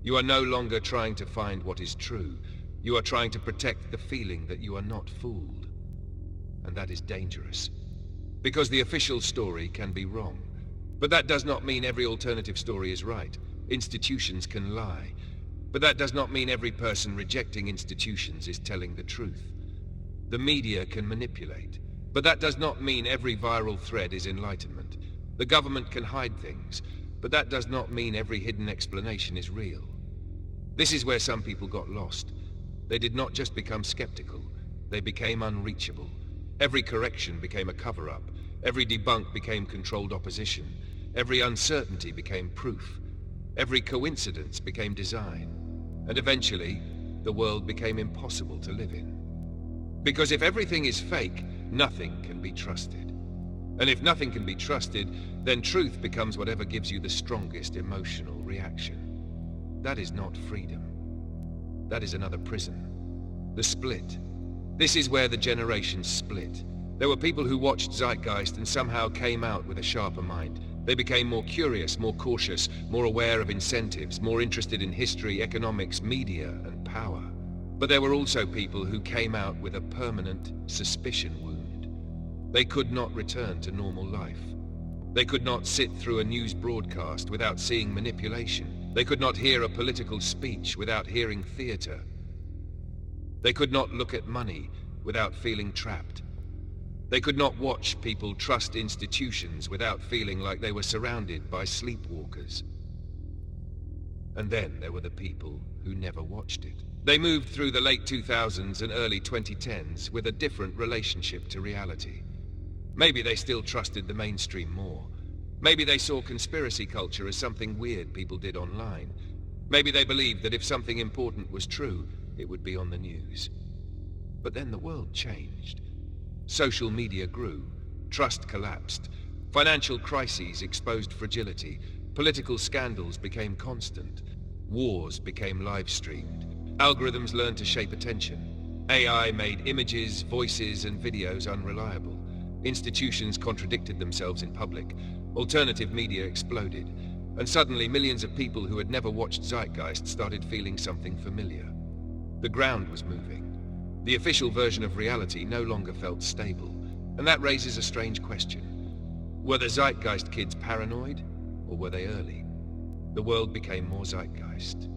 You are no longer trying to find what is true. You are trying to protect the feeling that you are not fooled. And that is dangerous. Because the official story can be wrong. But that does not mean every alternative story is right. Institutions can lie. But that does not mean every person rejecting institutions is telling the truth. The media can manipulate. But that does not mean every viral thread is enlightenment. The government can hide things. But that does not mean every hidden explanation is real. This is where some people got lost. They did not just become skeptical. They became unreachable. Every correction became a cover-up. Every debunk became controlled opposition. Every uncertainty became proof. Every coincidence became design. And eventually, the world became impossible to live in. Because if everything is fake, nothing can be trusted. And if nothing can be trusted, then truth becomes whatever gives you the strongest emotional reaction. That is not freedom. That is another prison. The split. This is where the generations split. There were people who watched Zeitgeist and somehow came out with a sharper mind. They became more curious, more cautious, more aware of incentives, more interested in history, economics, media, and power. But there were also people who came out with a permanent suspicion wound. They could not return to normal life. They could not sit through a news broadcast without seeing manipulation. They could not hear a political speech without hearing theater. They could not look at money without feeling trapped. They could not watch people trust institutions without feeling like they were surrounded by sleepwalkers. And then there were the people who never watched it. They moved through the late 2000s and early 2010s with a different relationship to reality. Maybe they still trusted the mainstream more. Maybe they saw conspiracy culture as something weird people did online. Maybe they believed that if something important was true, it would be on the news. But then the world changed. Social media grew. Trust collapsed. Financial crises exposed fragility. Political scandals became constant. Wars became live-streamed. Algorithms learned to shape attention. AI made images, voices, and videos unreliable. Institutions contradicted themselves in public. Alternative media exploded. And suddenly millions of people who had never watched Zeitgeist started feeling something familiar. The ground was moving. The official version of reality no longer felt stable. And that raises a strange question. Were the Zeitgeist kids paranoid? Or were they early? The world became more Zeitgeist.